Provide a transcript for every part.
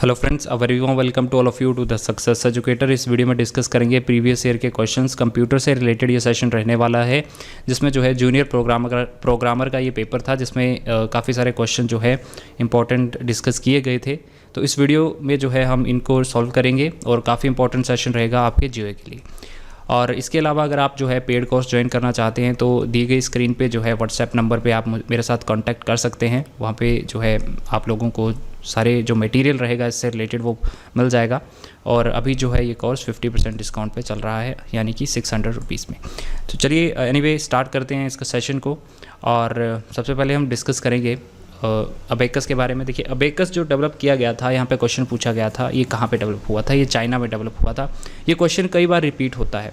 Hello friends, a very warm welcome to all of you to the success educator. इस video में discuss करेंगे previous year के questions. Computer से related ये session रहने वाला है, जिसमें जो है जूनियर प्रोग्रामर का ये पेपर था, जिसमें काफ़ी सारे क्वेश्चन जो है इंपॉर्टेंट डिस्कस किए गए थे। तो इस वीडियो में जो है हम इनको सॉल्व करेंगे और काफ़ी इंपॉर्टेंट सेशन रहेगा आपके जीओए के लिए। और इसके अलावा अगर आप जो है पेड कोर्स ज्वाइन करना चाहते हैं तो दी गई स्क्रीन पे जो है व्हाट्सएप नंबर पे आप मेरे साथ कांटेक्ट कर सकते हैं। वहाँ पे जो है आप लोगों को सारे जो मटेरियल रहेगा इससे रिलेटेड वो मिल जाएगा। और अभी जो है ये कोर्स 50% डिस्काउंट पे चल रहा है, यानी कि 600 रुपीज़ में। तो चलिए एनीवे स्टार्ट करते हैं इसका सेशन को। और सबसे पहले हम डिस्कस करेंगे अबेकस के बारे में। देखिए, अबेकस जो डेवलप किया गया था, यहाँ पे क्वेश्चन पूछा गया था ये कहाँ पे डेवलप हुआ था। ये चाइना में डेवलप हुआ था। ये क्वेश्चन कई बार रिपीट होता है।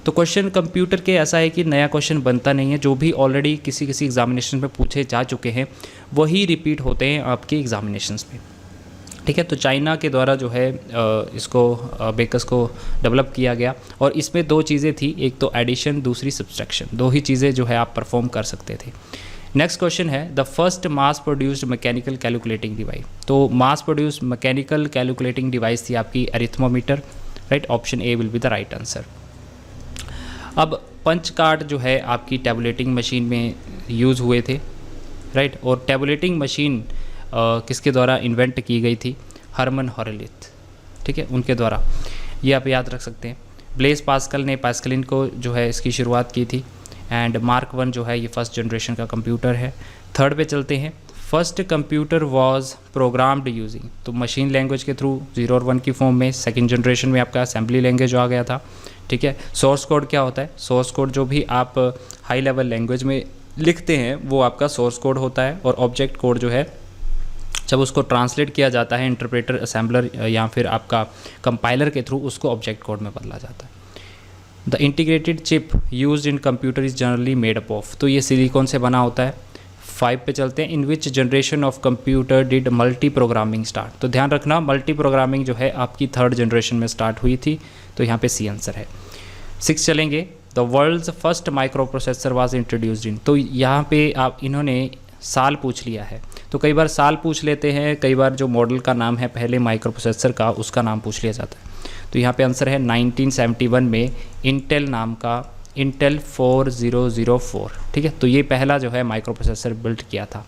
तो क्वेश्चन कंप्यूटर के ऐसा है कि नया क्वेश्चन बनता नहीं है, जो भी ऑलरेडी किसी एग्जामिनेशन में पूछे जा चुके हैं वही रिपीट होते हैं आपके एग्जामिनेशंस में। ठीक है, तो चाइना के द्वारा जो है इसको अबेकस को डेवलप किया गया। और इसमें दो चीज़ें थी, एक तो एडिशन, दूसरी सब्सट्रैक्शन। दो ही चीज़ें जो है आप परफॉर्म कर सकते थे। नेक्स्ट क्वेश्चन है the first mass produced mechanical calculating device. तो mass produced mechanical calculating device थी आपकी arithmometer. Right, option A will be the right answer. अब पंच कार्ड जो है आपकी टैबुलेटिंग मशीन में यूज़ हुए थे। राइट, और टैबुलेटिंग मशीन किसके द्वारा इन्वेंट की गई थी? हरमन हॉरेलिथ। ठीक है, उनके द्वारा। ये आप याद रख सकते हैं। ब्लेस पास्कल ने पास्कलिन को जो है इसकी शुरुआत की थी। एंड मार्क 1 जो है ये फर्स्ट जनरेशन का कंप्यूटर है। थर्ड पे चलते हैं। First computer was programmed using, तो मशीन लैंग्वेज के थ्रू 0 और 1 की फॉर्म में। सेकंड जनरेशन में आपका असेंबली लैंग्वेज आ गया था। ठीक है, सोर्स कोड क्या होता है? सोर्स कोड जो भी आप हाई लेवल लैंग्वेज में लिखते हैं वो आपका सोर्स कोड होता है। और ऑब्जेक्ट कोड जो है जब उसको ट्रांसलेट किया जाता है इंटरप्रेटर, असेंबलर या फिर आपका कंपाइलर के थ्रू, उसको ऑब्जेक्ट कोड में बदला जाता है। The integrated chip used in computer is generally made up of, तो ये सिलिकॉन से बना होता है। 5 पे चलते हैं। In which generation of computer did multiprogramming start. तो ध्यान रखना, मल्टी प्रोग्रामिंग जो है आपकी थर्ड जनरेशन में स्टार्ट हुई थी। तो यहाँ पे सी आंसर है। 6 चलेंगे। The world's first microprocessor was introduced in, तो यहाँ पे आप इन्होंने साल पूछ लिया है। तो कई बार साल पूछ लेते हैं, कई बार जो मॉडल का नाम है पहले माइक्रो प्रोसेसर का, उसका नाम पूछ लिया जाता है। तो यहाँ पे आंसर है 1971 में इंटेल नाम का इंटेल 4004। ठीक है, तो ये पहला जो है माइक्रो प्रोसेसर बिल्ड किया था।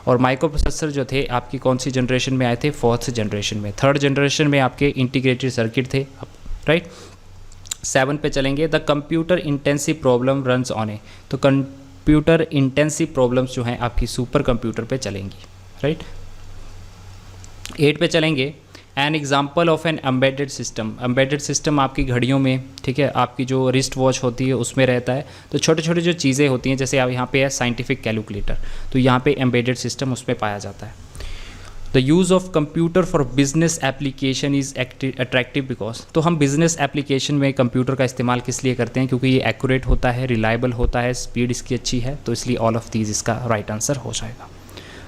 और माइक्रो प्रोसेसर जो थे आपकी कौन सी जनरेशन में आए थे? 4th जनरेशन में। थर्ड जनरेशन में आपके इंटीग्रेटेड सर्किट थे। राइट, 7 पे चलेंगे। The computer intensive problem runs on A, तो कंप्यूटर इंटेंसिव प्रॉब्लम्स जो हैं आपकी सुपर कंप्यूटर पे चलेंगी। राइट, 8 पे चलेंगे। An example of an embedded system. Embedded system आपकी घड़ियों में, ठीक है, आपकी जो रिस्ट वॉच होती है उसमें रहता है। तो छोटे छोटे जो चीज़ें होती हैं, जैसे आप यहाँ पे है साइंटिफिक कैलकुलेटर, तो यहाँ पे एम्बेडेड सिस्टम उसमें पाया जाता है। The use of computer for business application is attractive because, तो हम बिजनेस एप्लीकेशन में कंप्यूटर का इस्तेमाल किस लिए करते हैं? क्योंकि ये एक्यूरेट होता है, रिलायबल होता है, स्पीड इसकी अच्छी है। तो इसलिए ऑल ऑफ दीज इसका राइट आंसर हो जाएगा।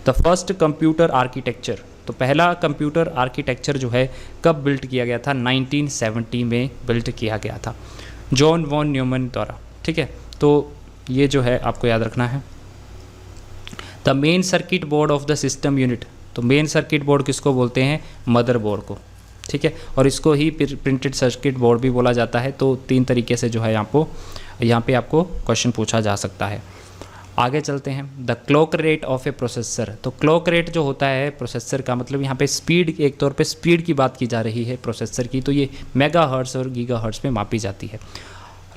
द फर्स्ट कंप्यूटर आर्किटेक्चर, तो पहला कंप्यूटर आर्किटेक्चर जो है कब बिल्ट किया गया था? 1970 में बिल्ट किया गया था जॉन वॉन न्यूमन द्वारा। ठीक है, तो ये जो है आपको याद रखना है। The main circuit board of the system unit, तो मेन सर्किट बोर्ड किसको बोलते हैं? मदर बोर्ड को। ठीक है, और इसको ही प्रिंटेड सर्किट बोर्ड भी बोला जाता है। तो 3 तरीके से जो है यहाँ पे आपको क्वेश्चन पूछा जा सकता है। आगे चलते हैं। The clock rate of A processor, तो क्लॉक रेट जो होता है प्रोसेसर का, मतलब यहाँ पे स्पीड, एक तौर पे स्पीड की बात की जा रही है प्रोसेसर की, तो ये मेगा हर्ट्स और गीगा हर्ट्स में मापी जाती है।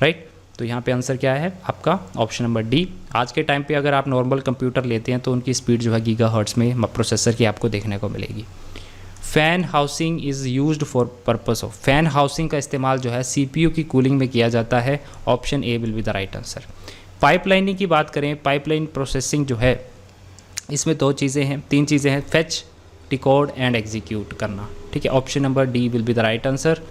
राइट, तो यहाँ पे आंसर क्या है आपका? Option number D. आज के टाइम पे अगर आप नॉर्मल कंप्यूटर लेते हैं तो उनकी स्पीड जो है गीगा हर्ट्स में प्रोसेसर की आपको देखने को मिलेगी। Fan housing is used for purpose of, fan housing का इस्तेमाल जो है CPU की कूलिंग में किया जाता है। Option A will be the right answer. Pipelining की बात करें, पाइपलाइन प्रोसेसिंग जो है इसमें 2 चीज़ें हैं, 3 चीज़ें हैं, फेच, डिकोड एंड एग्जीक्यूट करना। ठीक है, option number D will be the right answer.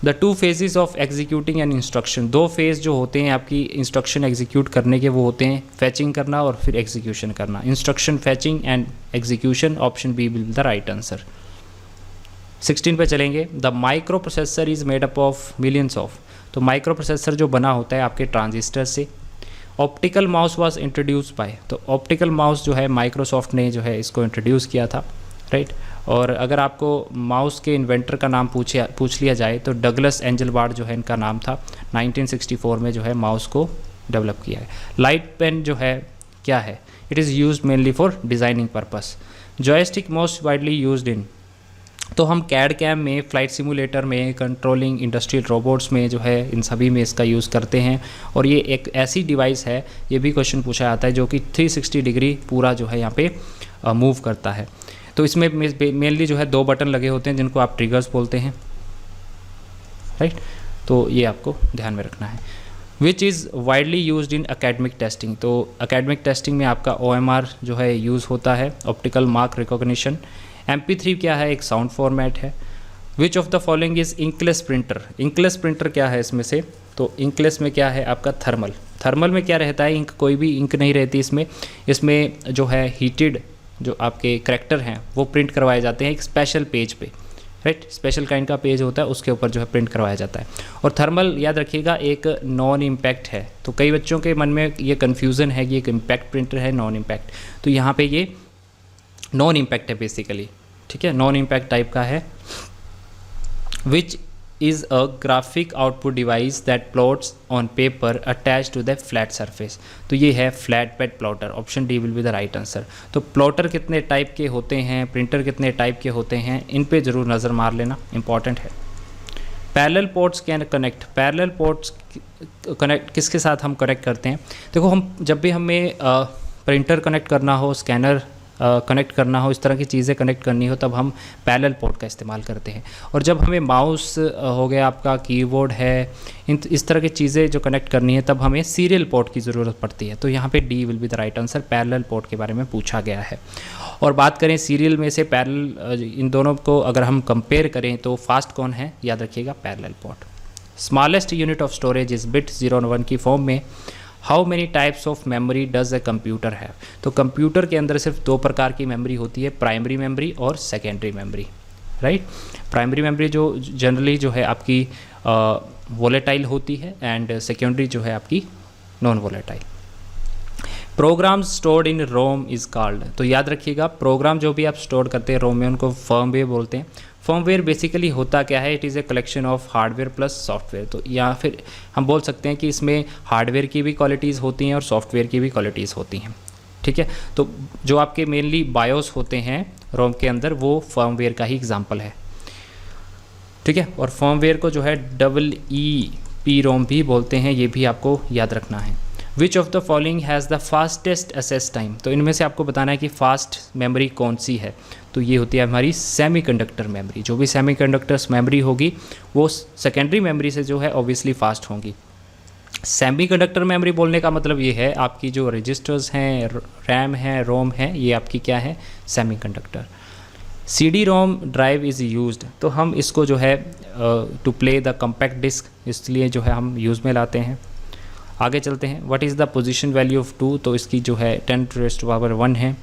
The 2 phases of executing an instruction, 2 phase जो होते हैं आपकी इंस्ट्रक्शन एग्जीक्यूट करने के, वो होते हैं फैचिंग करना और फिर एग्जीक्यूशन करना। Instruction fetching and execution, option B will be the right answer. 16 पे चलेंगे। The microprocessor is made up of millions of, तो माइक्रो प्रोसेसर जो बना होता है आपके ट्रांजिस्टर से। Optical mouse was introduce by, तो ऑप्टिकल माउस जो है माइक्रोसॉफ्ट ने जो है इसको इंट्रोड्यूस किया था। राइट। और अगर आपको माउस के इन्वेंटर का नाम पूछ लिया जाए तो डगलस एंजलबार्ड जो है इनका नाम था, 1964 में जो है माउस को डेवलप किया है। लाइट पेन जो है क्या है, it is used mainly for designing purpose. Joystick most widely used in, तो हम कैड कैम में, फ्लाइट सिमुलेटर में, कंट्रोलिंग इंडस्ट्रियल रोबोट्स में जो है इन सभी में इसका यूज़ करते हैं। और ये एक ऐसी डिवाइस है, ये भी क्वेश्चन पूछा जाता है, जो कि 360 डिग्री पूरा जो है यहाँ पे मूव करता है। तो इसमें मेनली जो है 2 बटन लगे होते हैं जिनको आप ट्रिगर्स बोलते हैं, राइट। तो ये आपको ध्यान में रखना है। Which is widely used in academic testing, तो अकेडमिक टेस्टिंग में आपका OMR जो है यूज़ होता है, ऑप्टिकल मार्क रिकॉग्निशन। MP3 क्या है, एक साउंड फॉर्मेट है। Which of the following is inkless printer, inkless printer क्या है इसमें से, तो इंकलेस में क्या है आपका थर्मल। थर्मल में क्या रहता है, इंक, कोई भी इंक नहीं रहती इसमें जो है हीटेड जो आपके करैक्टर हैं वो प्रिंट करवाए जाते हैं एक स्पेशल पेज पे, राइट। स्पेशल काइंड का पेज होता है, उसके ऊपर जो है प्रिंट करवाया जाता है। और थर्मल याद रखिएगा एक नॉन इम्पैक्ट है, तो कई बच्चों के मन में ये कन्फ्यूज़न है कि एक इम्पैक्ट प्रिंटर है, नॉन इम्पैक्ट, तो यहाँ पे ये नॉन इम्पैक्ट है बेसिकली, ठीक है, नॉन इम्पैक्ट टाइप का है। Which is a graphic output device that plots on paper attach to the flat surface, तो ये है flat bed plotter, option D will be the right answer. तो plotter कितने टाइप के होते हैं, प्रिंटर कितने टाइप के होते हैं, इन पे ज़रूर नज़र मार लेना, इंपॉर्टेंट है। Parallel ports can connect, parallel ports connect किसके साथ हम कनेक्ट करते हैं, देखो हम जब भी हमें प्रिंटर कनेक्ट करना हो, स्कैनर कनेक्ट करना हो, इस तरह की चीज़ें कनेक्ट करनी हो, तब हम पैरेलल पोर्ट का इस्तेमाल करते हैं। और जब हमें माउस हो गया, आपका कीबोर्ड है, इस तरह की चीज़ें जो कनेक्ट करनी है, तब हमें सीरियल पोर्ट की ज़रूरत पड़ती है। तो यहाँ पे D will be the right answer, parallel port के बारे में पूछा गया है। और बात करें सीरियल में से पैरेलल, इन दोनों को अगर हम कंपेयर करें तो फास्ट कौन है, याद रखिएगा parallel port. Smallest unit of storage is bit 0 और 1 की फॉर्म में। How many types of memory does a computer है, तो कंप्यूटर के अंदर सिर्फ 2 प्रकार की मेमोरी होती है, प्राइमरी मेमोरी और secondary memory, right. Primary memory जो जनरली जो है आपकी वोलेटाइल होती है, एंड सेकेंडरी जो है आपकी non volatile. Program stored in ROM is called, तो याद रखिएगा प्रोग्राम जो भी आप स्टोर करते हैं रोम में, उनको फर्मवेयर बोलते हैं। फर्मवेयर बेसिकली होता क्या है, it is a collection of hardware plus software, तो या फिर हम बोल सकते हैं कि इसमें हार्डवेयर की भी क्वालिटीज़ होती हैं और सॉफ्टवेयर की भी क्वालिटीज़ होती हैं, ठीक है। तो जो आपके मेनली बायोस होते हैं रोम के अंदर, वो फर्मवेयर का ही एग्जाम्पल है, ठीक है। और फर्मवेयर को जो है EEPROM भी बोलते हैं, ये भी आपको याद रखना है। Which of the following has the fastest access time, तो इनमें से आपको बताना है कि फास्ट मेमोरी कौन सी है, तो ये होती है हमारी सेमीकंडक्टर मेमोरी। जो भी सेमीकंडक्टर्स मेमोरी होगी वो सेकेंडरी मेमोरी से जो है ऑब्वियसली फास्ट होंगी। सेमीकंडक्टर मेमोरी बोलने का मतलब ये है आपकी जो रजिस्टर्स हैं, रैम है, रोम है, ये आपकी क्या है, semiconductor. CD-ROM drive is used, तो हम इसको जो है to play the compact disc, इसलिए जो है हम यूज़ में लाते हैं। आगे चलते हैं। What is the position value of 2, तो इसकी जो है 10⁻1 है।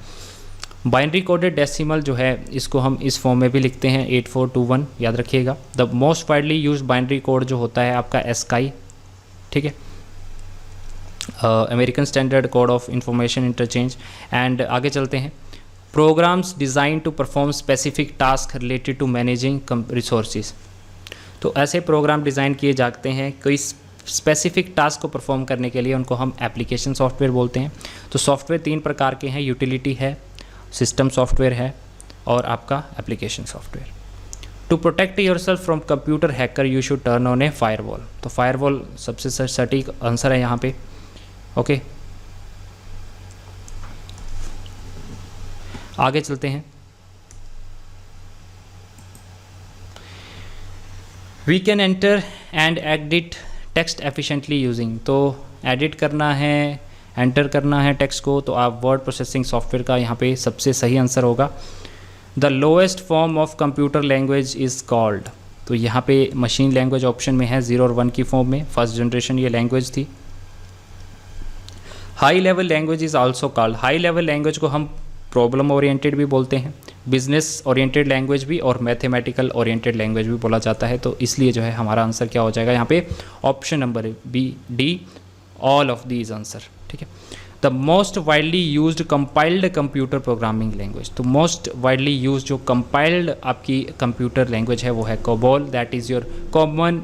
बाइनरी कोडेड डेसिमल जो है इसको हम इस फॉर्म में भी लिखते हैं 8421, याद रखिएगा। The most widely used binary code जो होता है आपका ASCII, ठीक है, American standard code of information interchange. And आगे चलते हैं। Programs design to perform specific task related to managing resources, तो ऐसे प्रोग्राम डिज़ाइन किए जाते हैं कोई स्पेसिफिक टास्क को परफॉर्म करने के लिए, उनको हम एप्लीकेशन सॉफ्टवेयर बोलते हैं। तो सॉफ्टवेयर 3 प्रकार के हैं, यूटिलिटी है, सिस्टम सॉफ्टवेयर है और आपका application software. To protect yourself from computer hacker you should turn on a firewall, तो फायरवॉल सबसे सटीक आंसर है यहाँ पे, ओके। आगे चलते हैं। We can enter and edit text efficiently using, तो एडिट करना है, एंटर करना है टेक्स्ट को, तो आप वर्ड प्रोसेसिंग सॉफ्टवेयर का यहाँ पे सबसे सही आंसर होगा। The lowest form of computer language is called, तो यहाँ पे मशीन लैंग्वेज ऑप्शन में है 0 और 1 की फॉर्म में, फर्स्ट जनरेशन ये लैंग्वेज थी। High level language is also called, high level language को हम प्रॉब्लम ओरिएंटेड भी बोलते हैं, बिजनेस ओरिएंटेड लैंग्वेज भी और मैथमेटिकल ओरिएंटेड लैंग्वेज भी बोला जाता है। तो इसलिए जो है हमारा आंसर क्या हो जाएगा यहाँ पे, option number B, D, all of these answer, ठीक है। The most widely used compiled computer programming language, तो मोस्ट वाइडली यूज जो कंपाइल्ड आपकी कंप्यूटर लैंग्वेज है वो है COBOL, that is your common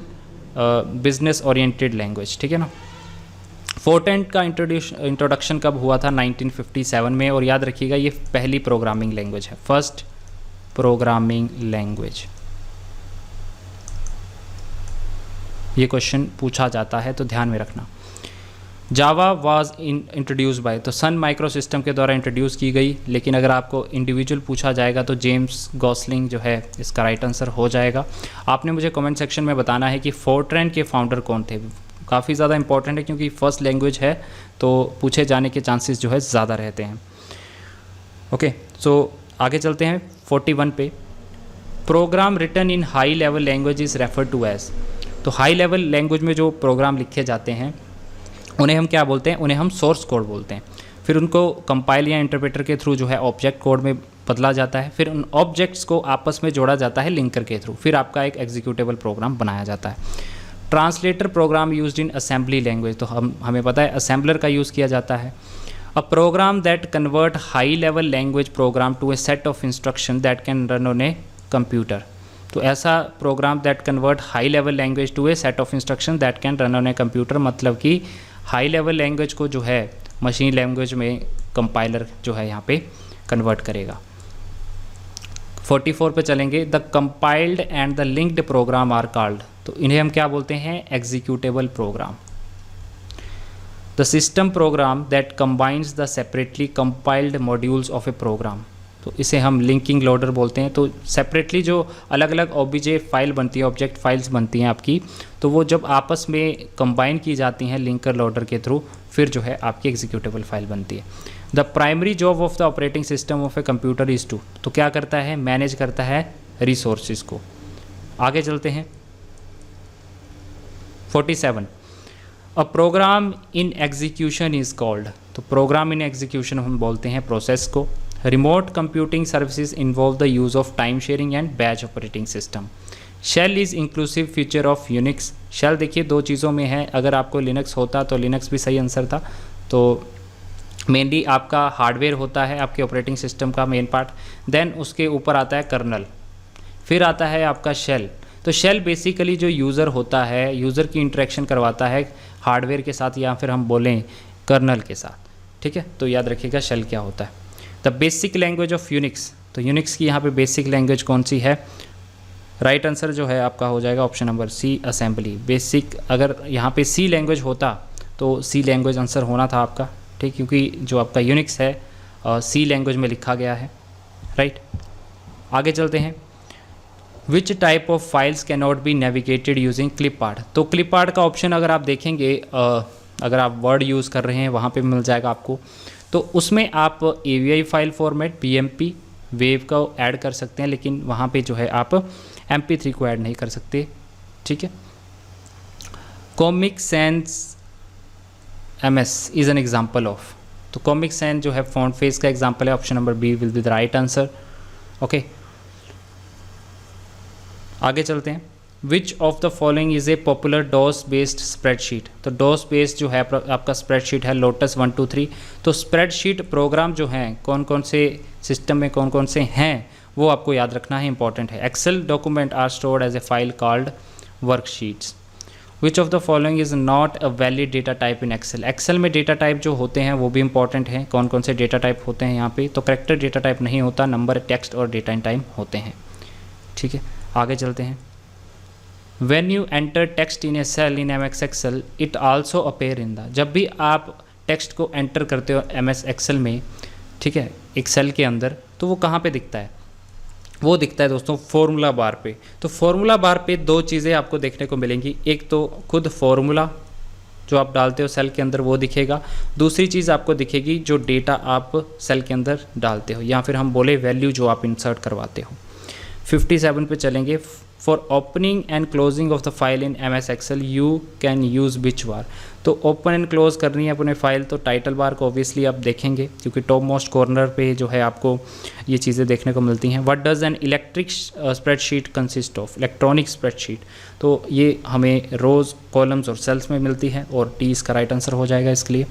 business oriented language, ठीक है ना। फोर्ट्रैन का इंट्रोडक्शन कब हुआ था? 1957 में, और याद रखिएगा ये पहली प्रोग्रामिंग लैंग्वेज है, फर्स्ट प्रोग्रामिंग लैंग्वेज। ये क्वेश्चन पूछा जाता है तो ध्यान में रखना। जावा वाज इंट्रोड्यूस बाय, तो सन माइक्रो सिस्टम के द्वारा इंट्रोड्यूस की गई, लेकिन अगर आपको इंडिविजुअल पूछा जाएगा तो जेम्स गॉसलिंग जो है इसका राइट आंसर हो जाएगा। आपने मुझे कमेंट सेक्शन में बताना है कि फोर्ट्रैन के फाउंडर कौन थे। काफ़ी ज़्यादा इंपॉर्टेंट है क्योंकि फर्स्ट लैंग्वेज है तो पूछे जाने के चांसेस जो है ज़्यादा रहते हैं। ओके, सो आगे चलते हैं 41 पे। Program written in high level language is refer to as, तो हाई लेवल लैंग्वेज में जो प्रोग्राम लिखे जाते हैं उन्हें हम क्या बोलते हैं? उन्हें हम सोर्स कोड बोलते हैं। फिर उनको कंपाइल या इंटरप्रेटर के थ्रू जो है ऑब्जेक्ट कोड में बदला जाता है, फिर उन ऑब्जेक्ट्स को आपस में जोड़ा जाता है लिंकर के थ्रू, फिर आपका एक एग्जीक्यूटेबल प्रोग्राम बनाया जाता है। Translator program used in assembly language, तो हमें पता है असेंबलर का यूज़ किया जाता है। A program that convert high level language program to a set of instruction that can run on a computer, तो ऐसा program that convert high level language to a set of instruction that can run on a computer, मतलब कि high level language को जो है machine language में compiler जो है यहाँ पे कन्वर्ट करेगा। 44 पे चलेंगे। The compiled and the linked program are called, तो इन्हें हम क्या बोलते हैं? Executable program. The system program that combines the separately compiled modules of a program, तो इसे हम लिंकिंग लोडर बोलते हैं। तो सेपरेटली जो अलग अलग ओबीजे फाइल बनती है, ऑब्जेक्ट फाइल्स बनती हैं आपकी, तो वो जब आपस में कंबाइन की जाती हैं लिंकर लोडर के थ्रू, फिर जो है आपकी एग्जीक्यूटेबल फाइल बनती है। The primary job of the operating system of a computer is to, तो क्या करता है? मैनेज करता है रिसोर्सेज को। आगे चलते हैं 47। A program in execution is called, तो प्रोग्राम इन एग्जीक्यूशन हम बोलते हैं प्रोसेस को। Remote computing services involve the use of time sharing and batch operating system. Shell is inclusive feature of Unix, shell देखिए दो चीज़ों में है, अगर आपको लिनक्स होता तो लिनक्स भी सही आंसर था। तो मेनली आपका हार्डवेयर होता है आपके ऑपरेटिंग सिस्टम का मेन पार्ट, देन उसके ऊपर आता है कर्नल, फिर आता है आपका शेल। तो शेल बेसिकली जो यूज़र होता है, यूज़र की इंटरेक्शन करवाता है हार्डवेयर के साथ या फिर हम बोलें कर्नल के साथ, ठीक है। तो याद रखिएगा शेल क्या होता है। The basic language of Unix, तो यूनिक्स की यहाँ पे बेसिक लैंग्वेज कौन सी है? राइट आंसर जो है आपका हो जाएगा option number C, assembly. Basic, अगर यहाँ पे सी लैंग्वेज होता तो सी लैंग्वेज आंसर होना था आपका, ठीक, क्योंकि जो आपका यूनिक्स है सी लैंग्वेज में लिखा गया है, राइट। आगे चलते हैं। Which type of files can not be navigated using clip art, तो क्लिप आर्ट का ऑप्शन अगर आप देखेंगे, अगर आप वर्ड यूज़ कर रहे हैं वहाँ पे मिल जाएगा आपको, तो उसमें आप AVI file format, PMP, wave का ऐड कर सकते हैं, लेकिन वहाँ पे जो है आप MP3 को ऐड नहीं कर सकते, ठीक है। Comic Sans MS is an example of, तो कॉमिक सैंस जो है फॉन्ट फेस का एग्जाम्पल है, option number B will be the right answer, okay. आगे चलते हैं। Which of the following is a popular DOS based spreadsheet, तो DOS based जो है आपका स्प्रेडशीट है लोटस 1 2 3। तो स्प्रेडशीट प्रोग्राम जो हैं कौन कौन से सिस्टम में कौन कौन से हैं वो आपको याद रखना है, इंपॉर्टेंट है। Excel document are stored as a file called worksheets. Which of the following is not a valid data type in Excel, Excel में डेटा टाइप जो होते हैं वो भी इंपॉर्टेंट हैं, कौन कौन से डेटा टाइप होते हैं यहाँ पे? तो करेक्टर डेटा टाइप नहीं होता, नंबर, टेक्स्ट और डेटा इन टाइम होते हैं, ठीक है। आगे चलते हैं। When you enter text in a cell in MS Excel, it also appear in the, जब भी आप टेक्स्ट को एंटर करते हो MS Excel में, ठीक है, एक सेल के अंदर, तो वो कहाँ पे दिखता है? वो दिखता है दोस्तों फॉर्मूला बार पे। तो फॉर्मूला बार पे दो चीज़ें आपको देखने को मिलेंगी, एक तो खुद फॉर्मूला जो आप डालते हो सेल के अंदर वो दिखेगा, दूसरी चीज़ आपको दिखेगी जो डेटा आप सेल के अंदर डालते हो, या फिर हम बोले वैल्यू जो आप इंसर्ट करवाते हो। 57 पे चलेंगे। For opening and closing of the file in MS Excel you can use which bar, तो ओपन एंड क्लोज करनी है अपने फाइल तो टाइटल बार को ऑब्वियसली आप देखेंगे क्योंकि टॉप मोस्ट कॉर्नर पे जो है आपको ये चीज़ें देखने को मिलती हैं। What does an electric spreadsheet consist of, electronic spreadsheet, तो ये हमें रोज़, कॉलम्स और सेल्स में मिलती है और टी इसका राइट आंसर हो जाएगा इसके लिए।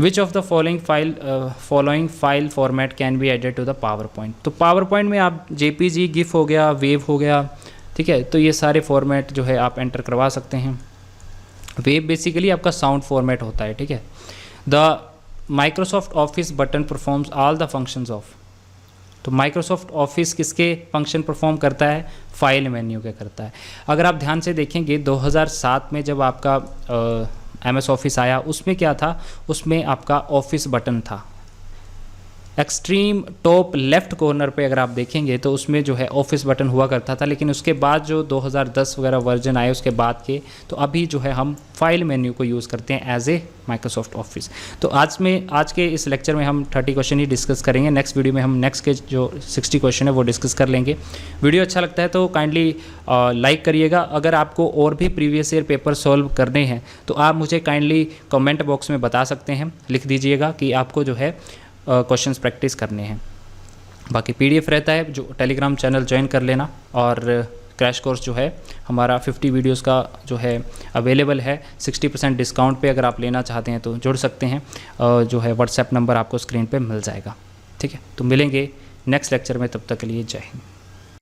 Which of the following file format can be added to the PowerPoint. तो पावर पॉइंट में आप JPG, गिफ हो गया, वेव हो गया, ठीक है, तो ये सारे फॉर्मेट जो है आप एंटर करवा सकते हैं। वेव बेसिकली आपका साउंड फॉर्मेट होता है, ठीक है। The Microsoft office button performs all the functions of. तो माइक्रोसॉफ्ट ऑफिस किसके फंक्शन परफॉर्म करता है? फाइल मेन्यू के करता है। अगर आप ध्यान से देखेंगे 2007 में जब आपका MS ऑफिस आया, उसमें क्या था? उसमें आपका ऑफिस बटन था। एक्सट्रीम टॉप लेफ्ट कॉर्नर पे अगर आप देखेंगे तो उसमें जो है ऑफिस बटन हुआ करता था, लेकिन उसके बाद जो 2010 वगैरह वर्जन आए उसके बाद के, तो अभी जो है हम फाइल मेन्यू को यूज़ करते हैं एज ए माइक्रोसॉफ्ट ऑफिस। तो आज के इस लेक्चर में हम 30 क्वेश्चन ही डिस्कस करेंगे। नेक्स्ट वीडियो में हम नेक्स्ट के जो 60 क्वेश्चन है वो डिस्कस कर लेंगे। वीडियो अच्छा लगता है तो काइंडली लाइक करिएगा। अगर आपको और भी प्रीवियस ईयर पेपर सॉल्व करने हैं तो आप मुझे काइंडली कमेंट बॉक्स में बता सकते हैं, लिख दीजिएगा कि आपको जो है क्वेश्चंस प्रैक्टिस करने हैं। बाकी PDF रहता है, जो टेलीग्राम चैनल ज्वाइन कर लेना। और क्रैश कोर्स जो है हमारा 50 वीडियोस का जो है अवेलेबल है 60% डिस्काउंट पे। अगर आप लेना चाहते हैं तो जुड़ सकते हैं। जो है व्हाट्सएप नंबर आपको स्क्रीन पे मिल जाएगा, ठीक है। तो मिलेंगे नेक्स्ट लेक्चर में, तब तक के लिए जय हिंद।